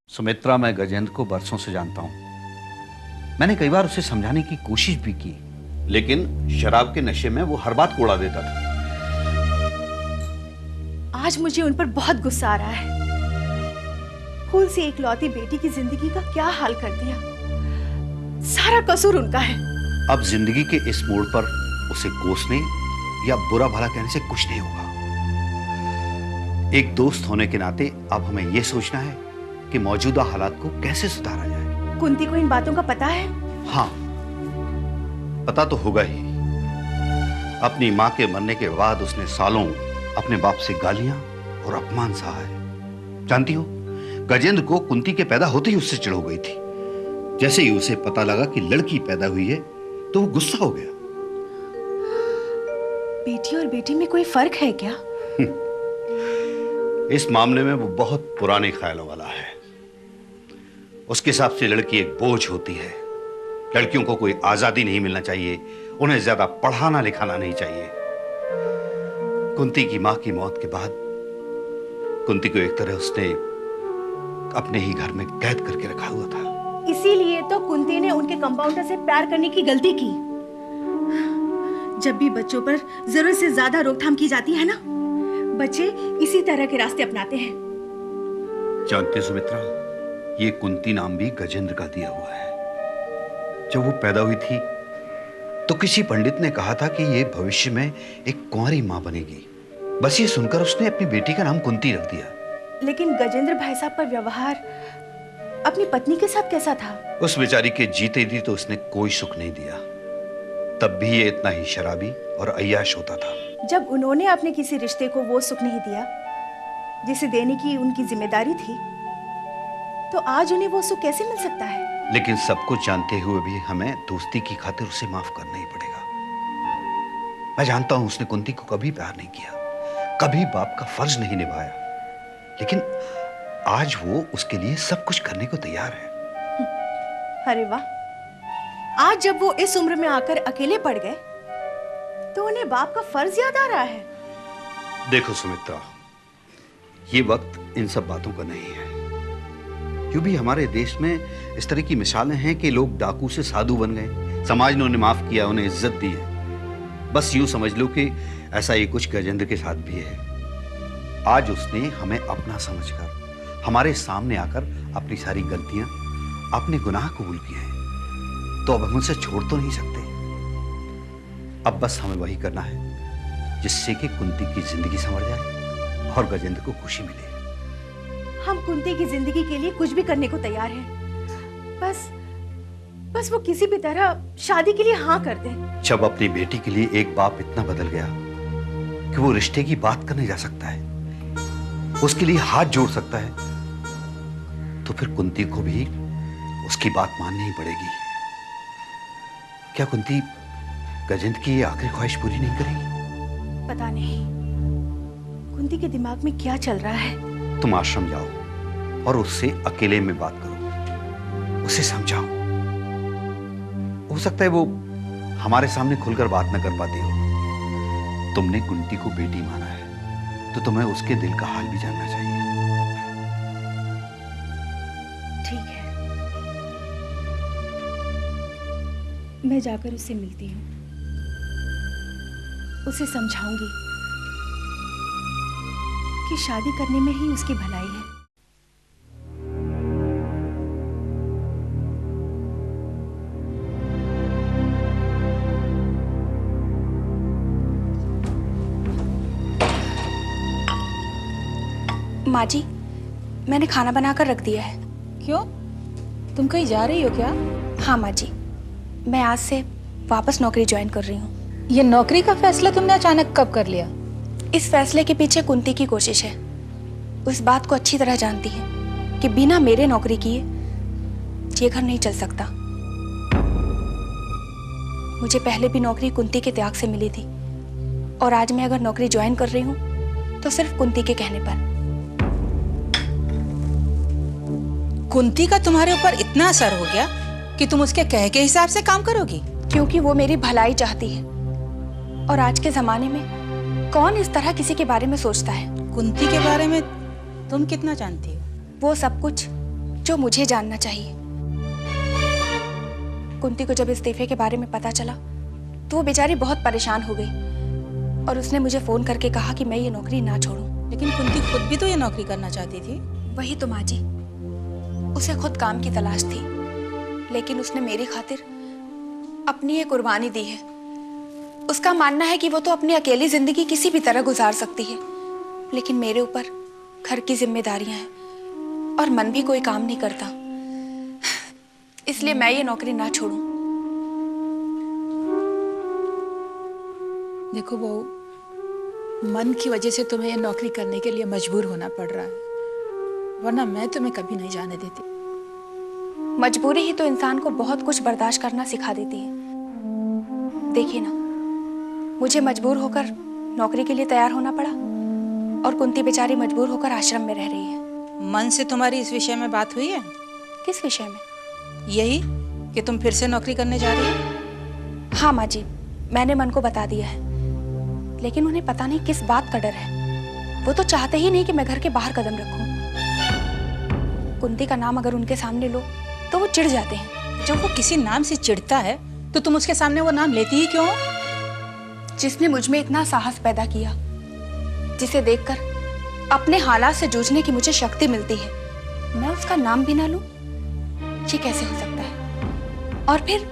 सुमित्रा, मैं गजेंद्र को बरसों से जानता हूं। मैंने कई बार उसे समझाने की कोशिश भी की, लेकिन शराब के नशे में वो हर बात को उड़ा देता था। आज मुझे उन पर बहुत गुस्सा आ रहा है। फूल से इकलौती बेटी की जिंदगी का क्या हाल कर दिया। सारा कसूर उनका है। अब जिंदगी के इस मोड़ पर उसे कोसने या बुरा भला कहने से कुछ नहीं होगा। एक दोस्त होने के नाते अब हमें यह सोचना है कि मौजूदा हालात को कैसे सुधारा जाए। कुंती को इन बातों का पता है? हाँ, पता तो होगा ही। अपनी मां के मरने के बाद उसने सालों अपने बाप से गालियां और अपमान सहा है। जानती हो, गजेंद्र को कुंती के पैदा होते ही उससे चिढ़ हो गई थी। जैसे ही उसे पता लगा कि लड़की पैदा हुई है तो वो गुस्सा हो गया। बेटी और बेटी में कोई फर्क है क्या? इस मामले में वो बहुत पुराने ख्यालों वाला है। उसके हिसाब से लड़की एक बोझ होती है। लड़कियों को कोई आजादी नहीं मिलना चाहिए, उन्हें ज्यादा पढ़ाना लिखाना नहीं चाहिए। कुंती की मां की मौत के बाद कुंती को एक तरह उसने अपने ही घर में कैद करके रखा हुआ था। इसीलिए तो कुंती ने उनके कंपाउंडर से प्यार करने की गलती की। जब भी बच्चों पर जरूरत से ज्यादा रोकथाम की जाती है ना, बच्चे इसी तरह के रास्ते अपनाते हैं। जानते सुमित्रा, ये कुंती नाम भी गजेंद्र का दिया हुआ है। जब वो पैदा हुई थी तो किसी पंडित ने कहा था कि ये भविष्य में एक कुंवारी मां बनेगी। बस ये सुनकर उसने अपनी बेटी का नाम कुंती रख दिया। लेकिन गजेंद्र भाई साहब का व्यवहार अपनी पत्नी के साथ कैसा था? उस बेचारी के जीते जी तो उसने कोई सुख नहीं दिया। तब भी ये इतना ही शराबी और अय्याश होता था। जब उन्होंने अपने किसी रिश्ते को वो सुख नहीं दिया जिसे देने की उनकी जिम्मेदारी थी, तो आज उन्हें वो सुख कैसे मिल सकता है? लेकिन सब कुछ जानते हुए भी हमें दोस्ती की खातिर उसे माफ करना ही पड़ेगा। मैं जानता हूं उसने कुंती को कभी प्यार नहीं किया, कभी बाप का फर्ज नहीं निभाया, लेकिन आज वो उसके लिए सब कुछ करने को तैयार है। अरे वाह, आज जब वो इस उम्र में आकर अकेले पड़ गए तो उन्हें बाप का फर्ज याद आ रहा है। देखो सुमित्रा, ये वक्त इन सब बातों का नहीं है। यूं भी हमारे देश में इस तरह की मिसालें हैं कि लोग डाकू से साधु बन गए, समाज ने उन्हें माफ किया, उन्हें इज्जत दी है। बस यूं समझ लो कि ऐसा ही कुछ गजेंद्र के साथ भी है। आज उसने हमें अपना समझकर हमारे सामने आकर अपनी सारी गलतियां, अपने गुनाह कबूल किए हैं, तो अब हम उसे छोड़ तो नहीं सकते। अब बस हमें वही करना है जिससे कि कुंती की जिंदगी संवर जाए और गजेंद्र को खुशी मिले। हम कुंती की जिंदगी के लिए कुछ भी करने को तैयार हैं। बस वो किसी भी तरह शादी के लिए हाँ कर दे। जब अपनी बेटी के लिए एक बाप इतना बदल गया कि वो रिश्ते की बात करने जा सकता है, उसके लिए हाथ जोड़ सकता है, तो फिर कुंती को भी उसकी बात माननी ही पड़ेगी। क्या कुंती गजेंद्र की ये आखिरी ख्वाहिश पूरी नहीं करेगी? पता नहीं कुंती के दिमाग में क्या चल रहा है। तुम आश्रम जाओ और उससे अकेले में बात करो, उसे समझाओ। हो सकता है वो हमारे सामने खुलकर बात न कर पाती हो। तुमने कुंती को बेटी माना है तो तुम्हें उसके दिल का हाल भी जानना चाहिए। ठीक है, मैं जाकर उससे मिलती हूँ, उसे समझाऊंगी कि शादी करने में ही उसकी भलाई है। माँ जी, मैंने खाना बनाकर रख दिया है। क्यों, तुम कहीं जा रही हो क्या? हाँ माँ जी, मैं आज से वापस नौकरी ज्वाइन कर रही हूँ। ये नौकरी का फैसला तुमने अचानक कब कर लिया? इस फैसले के पीछे कुंती की कोशिश है। उस बात को अच्छी तरह जानती है कि बिना मेरे नौकरी किए ये घर नहीं चल सकता। मुझे पहले भी नौकरी कुंती के त्याग से मिली थी, और आज मैं अगर नौकरी ज्वाइन कर रही हूँ तो सिर्फ कुंती के कहने पर। कुंती का तुम्हारे ऊपर इतना असर हो गया कि तुम उसके कहे के हिसाब से काम करोगी? क्योंकि वो मेरी भलाई चाहती है। और आज के जमाने में कौन इस तरह किसी के बारे में सोचता है? कुंती के बारे में तुम कितना जानती हो? वो सब कुछ जो मुझे जानना चाहिए। कुंती को जब इस्तीफे के बारे में पता चला तो वो बेचारी बहुत परेशान हो गई और उसने मुझे फोन करके कहा कि मैं ये नौकरी ना छोड़ूं। लेकिन कुंती खुद भी तो ये नौकरी करना चाहती थी। वही तो माँ जी, उसे खुद काम की तलाश थी, लेकिन उसने मेरी खातिर अपनी ये कुर्बानी दी है। उसका मानना है कि वो तो अपनी अकेली जिंदगी किसी भी तरह गुजार सकती है, लेकिन मेरे ऊपर घर की जिम्मेदारियां हैं और मन भी कोई काम नहीं करता, इसलिए मैं ये नौकरी ना छोड़ूं। देखो बहू, मन की वजह से तुम्हें ये नौकरी करने के लिए मजबूर होना पड़ रहा है, वरना मैं तुम्हें कभी नहीं जाने देती। मजबूरी ही तो इंसान को बहुत कुछ बर्दाश्त करना सिखा देती है। देखिए ना, मुझे मजबूर होकर नौकरी के लिए तैयार होना पड़ा और कुंती बेचारी मजबूर होकर आश्रम में रह रही है। मन से तुम्हारी इस विषय में बात हुई है? किस विषय में? यही कि तुम फिर से नौकरी करने जा रही हो। हाँ माँ जी, मैंने मन को बता दिया है, लेकिन उन्हें पता नहीं किस बात का डर है। वो तो चाहते ही नहीं कि मैं घर के बाहर कदम रखूं। कुंती का नाम अगर उनके सामने लो तो वो चिढ़ जाते हैं। जब वो किसी नाम से चिढ़ता है तो तुम उसके सामने वो नाम लेती ही क्यों? जिसने मुझ में इतना साहस पैदा किया, जिसे देखकर अपने हालात से जूझने की मुझे शक्ति मिलती है, मैं उसका नाम भी ना लूं, ये कैसे हो सकता है? और फिर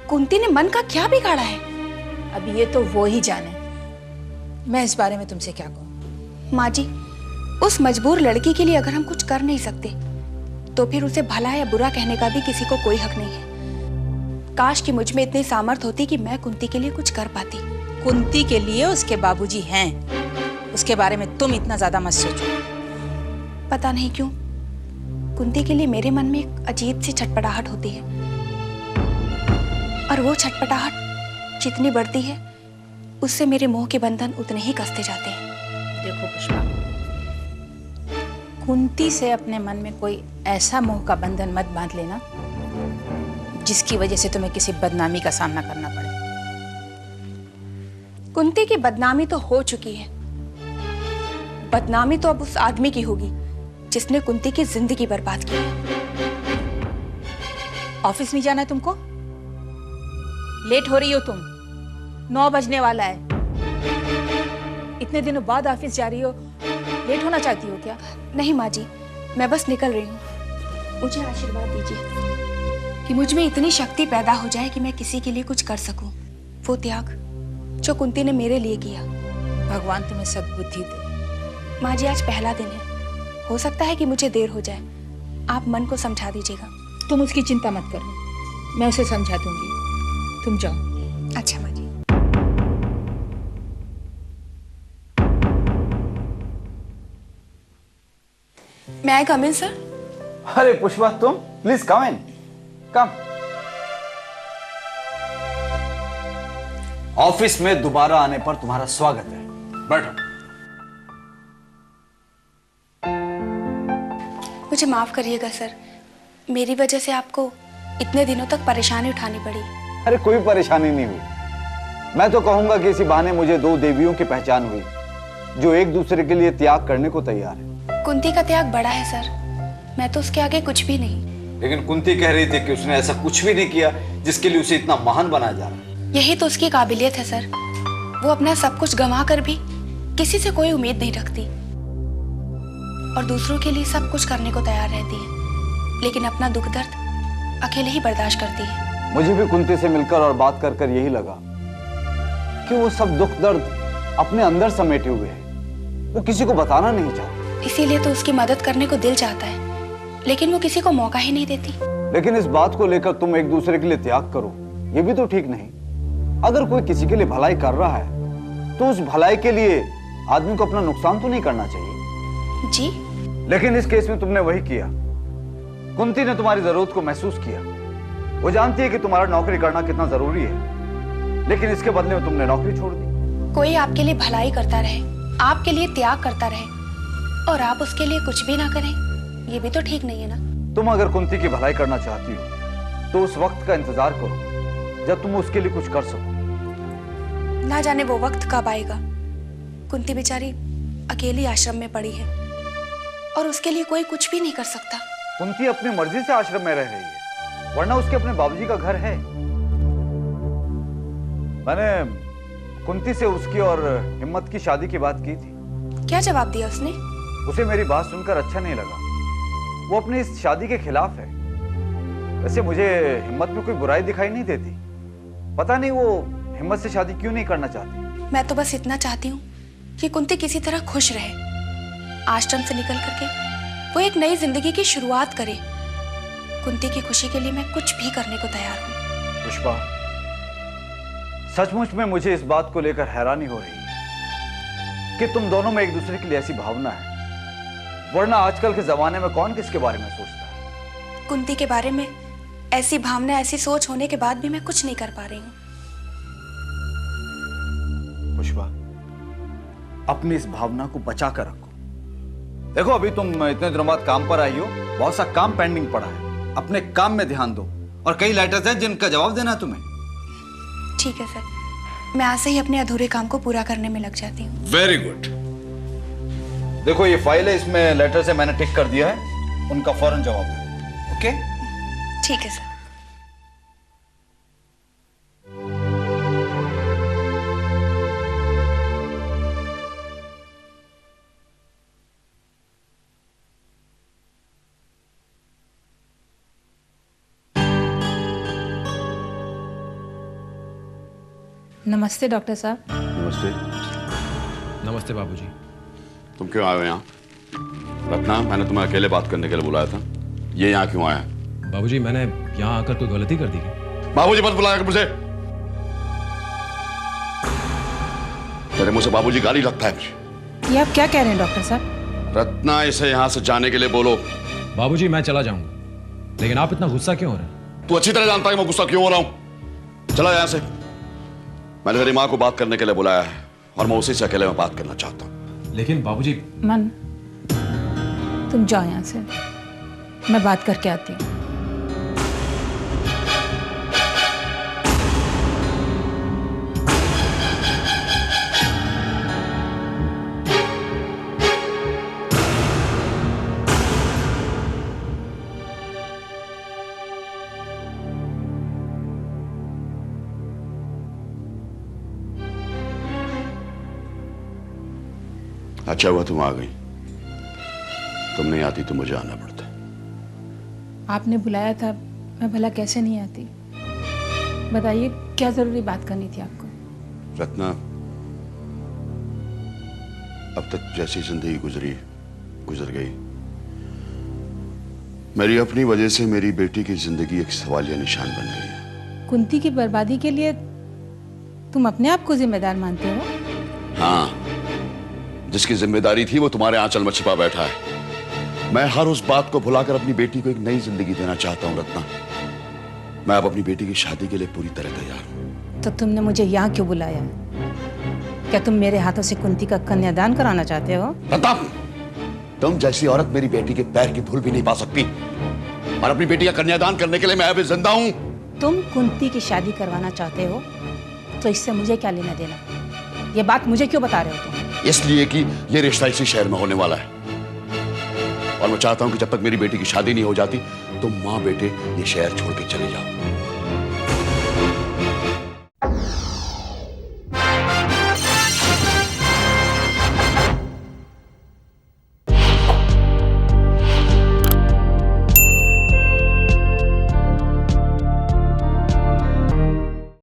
कुंती ने मन का क्या बिगाड़ा है? अब ये तो वो ही जाने, मैं इस बारे में तुमसे क्या कहूँ। माँ जी, उस मजबूर लड़की के लिए अगर हम कुछ कर नहीं सकते तो फिर उसे भला या बुरा कहने का भी किसी को कोई हक नहीं है। काश कि मुझ में इतनी सामर्थ होती कि मैं कुंती के लिए कुछ कर पाती। कुंती के लिए उसके बाबूजी हैं, उसके बारे में तुम इतना ज्यादा मत सोचो। पता नहीं क्यों कुंती के लिए मेरे मन में एक अजीब सी छटपटाहट होती है, और वो छटपटाहट जितनी बढ़ती है उससे मेरे मोह के बंधन उतने ही कसते जाते हैं। देखो पुष्पा, कुंती से अपने मन में कोई ऐसा मोह का बंधन मत बांध लेना जिसकी वजह से तुम्हें किसी बदनामी का सामना करना पड़े। कुंती की बदनामी तो हो चुकी है, बदनामी तो अब उस आदमी की होगी जिसने कुंती की जिंदगी बर्बाद की है। ऑफिस नहीं जाना है तुमको? लेट हो रही हो तुम, 9 बजने वाला है। इतने दिनों बाद ऑफिस जा रही हो, लेट होना चाहती हो क्या? नहीं माँ जी, मैं बस निकल रही हूँ। मुझे आशीर्वाद दीजिए कि मुझ में इतनी शक्ति पैदा हो जाए कि मैं किसी के लिए कुछ कर सकूं। वो त्याग जो कुंती ने मेरे लिए किया। भगवान तुम्हें सद्बुद्धि दे। माँ जी, आज पहला दिन है, हो सकता है कि मुझे देर हो जाए। आप मन को समझा दीजिएगा। तुम उसकी चिंता मत करो, मैं उसे समझा दूंगी। तुम जाओ। अच्छा माँ जी। May I come in, sir? अरे पुष्पा, तुम please come in, come. Office में दोबारा आने पर तुम्हारा स्वागत है, बैठो। मुझे माफ करिएगा सर, मेरी वजह से आपको इतने दिनों तक परेशानी उठानी पड़ी। अरे कोई परेशानी नहीं हुई। मैं तो कहूंगा कि इसी बहाने मुझे 2 देवियों की पहचान हुई जो एक दूसरे के लिए त्याग करने को तैयार है। कुंती का त्याग बड़ा है सर, मैं तो उसके आगे कुछ भी नहीं। लेकिन कुंती कह रही थी कि उसने ऐसा कुछ भी नहीं किया जिसके लिए उसे इतना महान बनाया जा रहा है। यही तो उसकी काबिलियत है सर, वो अपना सब कुछ गंवा कर भी किसी से कोई उम्मीद नहीं रखती और दूसरों के लिए सब कुछ करने को तैयार रहती है, लेकिन अपना दुख दर्द अकेले ही बर्दाश्त करती है। मुझे भी कुंती से मिलकर और बात कर कर यही लगा कि वो सब दुख दर्द अपने अंदर समेटे हुए है, वो किसी को बताना नहीं चाहती। इसीलिए तो उसकी मदद करने को दिल चाहता है, लेकिन वो किसी को मौका ही नहीं देती। लेकिन इस बात को लेकर तुम एक दूसरे के लिए त्याग करो, ये भी तो ठीक नहीं। अगर कोई किसी के लिए भलाई कर रहा है तो उस भलाई के लिए आदमी को अपना नुकसान तो नहीं करना चाहिए। जी, लेकिन इस केस में तुमने वही किया। कुंती ने तुम्हारी जरूरत को महसूस किया, वो जानती है कि तुम्हारा नौकरी करना कितना जरूरी है, लेकिन इसके बदले में तुमने नौकरी छोड़ दी। कोई आपके लिए भलाई करता रहे, आपके लिए त्याग करता रहे और आप उसके लिए कुछ भी ना करें, ये भी तो ठीक नहीं है ना। तुम अगर कुंती की भलाई करना चाहती हो तो उस वक्त का इंतजार करो जब तुम उसके लिए कुछ कर सको। ना जाने वो वक्त कब आएगा। कुंती बेचारी अकेली आश्रम में पड़ी है और उसके लिए कोई कुछ भी नहीं कर सकता। कुंती अपनी मर्जी से आश्रम में रह रही है, वरना उसके अपने बाबूजी का घर है। मैंने कुंती से उसकी और हिम्मत की शादी की बात की थी। क्या जवाब दिया उसने? उसे मेरी बात सुनकर अच्छा नहीं लगा। वो अपनी इस शादी के खिलाफ है। वैसे मुझे हिम्मत में कोई बुराई दिखाई नहीं देती। पता नहीं वो हिम्मत से शादी क्यों नहीं करना चाहती। मैं तो बस इतना चाहती हूँ कि कुंती किसी तरह खुश रहे। आश्रम से निकल करके वो एक नई जिंदगी की शुरुआत करे। कुंती की खुशी के लिए मैं कुछ भी करने को तैयार हूँ। पुष्पा, सचमुच में मुझे इस बात को लेकर हैरानी हो रही है कि तुम दोनों में एक दूसरे के लिए ऐसी भावना है, वरना आजकल के जमाने में कौन किसके बारे में सोचता है। कुंती के बारे में ऐसी भावना, ऐसी सोच होने के बाद भी मैं कुछ नहीं कर पा रही हूँ। पुष्पा, अपनी इस भावना को बचा कर रखो। देखो, अभी तुम इतने दिनों बाद काम पर आई हो, बहुत सा काम पेंडिंग पड़ा है। अपने काम में ध्यान दो। और कई लेटर्स हैं जिनका जवाब देना है तुम्हें। ठीक है सर, मैं आज से ही अपने अधूरे काम को पूरा करने में लग जाती हूँ। Very good. देखो, ये फाइल है, इसमें लेटर से मैंने टिक कर दिया है, उनका फौरन जवाब दो। ओके? ठीक है सर। नमस्ते डॉक्टर साहब। नमस्ते। नमस्ते बाबूजी। तुम क्यों आए हो यहाँ? रत्ना, मैंने तुम्हें अकेले बात करने के लिए बुलाया था। ये यहाँ क्यों आया? बाबूजी, मैंने यहाँ आकर कोई गलती कर दी क्या? बाबूजी मत बुलाया कर मुझे। तेरे मुझे बाबूजी गाली लगता है मुझे। ये आप क्या कह रहे हैं डॉक्टर साहब? रत्ना, इसे यहाँ से जाने के लिए बोलो। बाबूजी, मैं चला जाऊंगा, लेकिन आप इतना गुस्सा क्यों हो रहे हैं? तू अच्छी तरह जानता है मैं गुस्सा क्यों हो रहा हूँ। चला यहाँ से। मैंने तेरी माँ को बात करने के लिए बुलाया है और मैं उसी से अकेले में बात करना चाहता हूँ। लेकिन बाबूजी। मन, तुम जाओ यहाँ से, मैं बात करके आती हूँ। अच्छा हुआ तुम आ गई। तुम नहीं आती तो मुझे आना पड़ता। आपने बुलाया था, मैं भला कैसे नहीं आती? बताइए, क्या जरूरी बात करनी थी आपको? रत्ना, अब तक जैसी जिंदगी गुजर गई। मेरी अपनी वजह से मेरी बेटी की जिंदगी एक सवालिया निशान बन गई है। कुंती की बर्बादी के लिए तुम अपने आप को जिम्मेदार मानते हो? हाँ, जिसकी जिम्मेदारी थी वो तुम्हारे आंचल में छिपा बैठा है। मैं हर उस बात को भुलाकर अपनी बेटी को एक नई जिंदगी देना चाहता हूँ रत्ना। मैं अब अपनी बेटी की शादी के लिए पूरी तरह तैयार हूँ। तो तुमने मुझे यहाँ क्यों बुलाया? क्या तुम मेरे हाथों से कुंती का कन्यादान कराना चाहते हो? रत्ना, तुम जैसी औरत मेरी बेटी के पैर की धूल भी नहीं पा सकती। और अपनी बेटी का कन्यादान करने के लिए मैं अभी जिंदा हूँ। तुम कुंती की शादी करवाना चाहते हो तो इससे मुझे क्या लेना देना? ये बात मुझे क्यों बता रहे हो तुम? इसलिए कि ये रिश्ता इसी शहर में होने वाला है और मैं चाहता हूं कि जब तक मेरी बेटी की शादी नहीं हो जाती तुम माँ बेटे ये शहर छोड़ के चले जाओ।